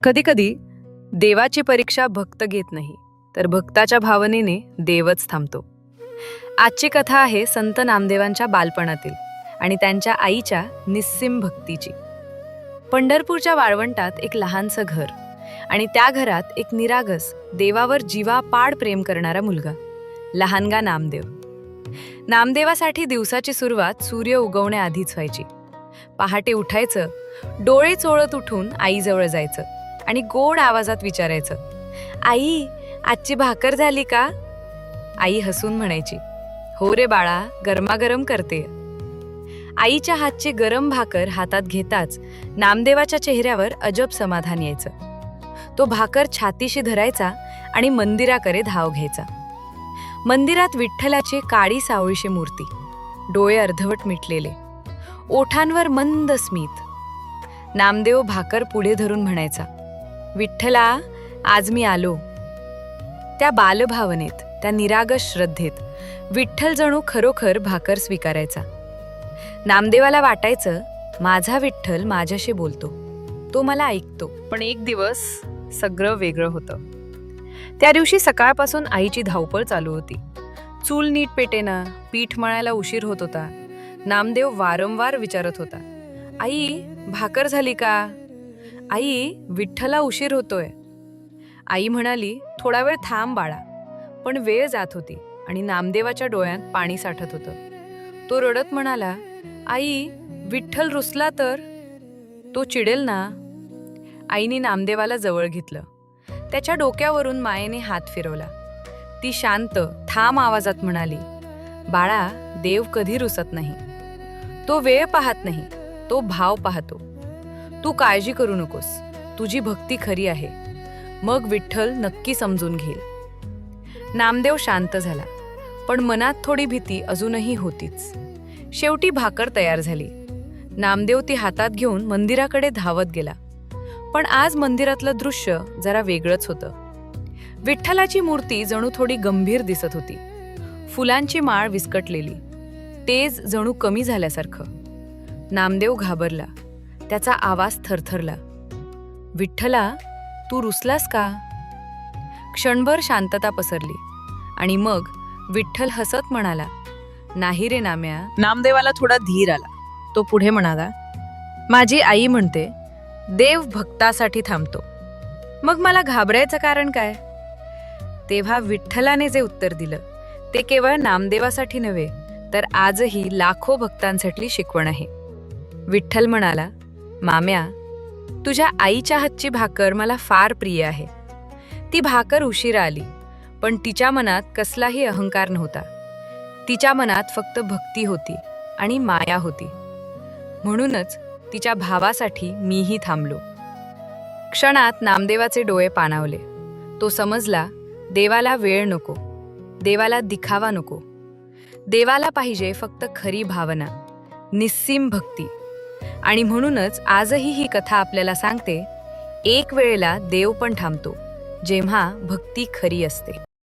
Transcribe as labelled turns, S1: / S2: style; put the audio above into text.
S1: कधीकधी देवाची परीक्षा भक्त घेत नाही, तर भक्ताच्या भावनेने देवच थांबतो. आजची कथा आहे संत नामदेवांच्या बालपणातील आणि त्यांच्या आईच्या निस्सीम भक्तीची. पंढरपूरच्या वाळवंटात एक लहानसं घर आणि त्या घरात एक निरागस, देवावर जीवापाड प्रेम करणारा मुलगा, लहानगा नामदेव. नामदेवासाठी दिवसाची सुरुवात सूर्य उगवण्याआधीच व्हायची. पहाटे उठायचं, डोळे चोळत उठून आईजवळ जायचं आणि गोड आवाजात विचारायचं, आई, आजची भाकर झाली का? आई हसून म्हणायची, हो रे बाळा, गरमागरम करते. आईच्या हातची गरम भाकर हातात घेताच नामदेवाच्या चेहऱ्यावर अजब समाधान यायचं. तो भाकर छातीशी धरायचा आणि मंदिराकडे धाव घ्यायचा. मंदिरात विठ्ठलाची काळी सावळीशी मूर्ती, डोळे अर्धवट मिटलेले, ओठांवर मंद स्मित. नामदेव भाकर पुढे धरून म्हणायचा, विठ्ठला, आज मी आलो. त्या बालभावनेत, त्या निरागस श्रद्धेत विठ्ठल जणू खरोखर भाकर स्वीकारायचा. नामदेवाला वाटायचं, माझा विठ्ठल माझ्याशी बोलतो, तो मला ऐकतो. पण एक दिवस सगळं वेगळं होतं. त्या दिवशी सकाळपासून आईची धावपळ चालू होती. चूल नीट पेटेना, पीठ मळायला उशीर होत होता. नामदेव वारंवार विचारत होता, आई, भाकर झाली का? आई, विठ्ठला उशीर होतोय. आई म्हणाली, थोडा वेळ थांब बाळा. पण वेळ जात होती आणि नामदेवाच्या डोळ्यात पाणी साठत होतं. तो रडत म्हणाला, आई, विठ्ठल रुसला तर? तो चिडेल ना? आईने नामदेवाला जवळ घेतलं. त्याच्या डोक्यावरून मायेने हात फिरवला. ती शांत, ठाम आवाजात म्हणाली, बाळा, देव कधी रुसत नाही. तो वेळ पाहत नाही, तो भाव पाहतो. तू काळजी करू नकोस, तुझी भक्ती खरी आहे. मग विठ्ठल नक्की समजून घेईल. नामदेव शांत झाला, पण मनात थोडी भीती अजूनही होतीच. शेवटी भाकर तयार झाली. नामदेव ती हातात घेऊन मंदिराकडे धावत गेला. पण आज मंदिरातलं दृश्य जरा वेगळंच होतं. विठ्ठलाची मूर्ती जणू थोडी गंभीर दिसत होती. फुलांची माळ विस्कटलेली, तेज जणू कमी झाल्यासारखं. नामदेव घाबरला. त्याचा आवाज थरथरला, विठ्ठला, तू रुसलास का? क्षणभर शांतता पसरली आणि मग विठ्ठल हसत म्हणाला, नाही रे नाम्या. नामदेवाला थोडा धीर आला. तो पुढे म्हणाला, माझी आई म्हणते, देव भक्तासाठी थांबतो. मग मला घाबरायचं कारण काय? तेव्हा विठ्ठलाने जे उत्तर दिलं ते केवळ नामदेवासाठी नव्हे, तर आजही लाखो भक्तांसाठी शिकवण आहे. विठ्ठल म्हणाला, माम्या, तुझ्या आईच्या हातची भाकर मला फार प्रिय आहे. ती भाकर उशिरा आली, पण तिच्या मनात कसलाही अहंकार नव्हता. तिच्या मनात फक्त भक्ती होती आणि माया होती. म्हणूनच तिच्या भावासाठी मीही थांबलो. क्षणात नामदेवाचे डोळे पाणावले. तो समजला, देवाला वेळ नको, देवाला दिखावा नको. देवाला पाहिजे फक्त खरी भावना, निस्सीम भक्ती. आणि म्हणूनच आजही ही कथा आपल्याला सांगते, एक वेळेला देव पण थांबतो, जेव्हा भक्ती खरी असते.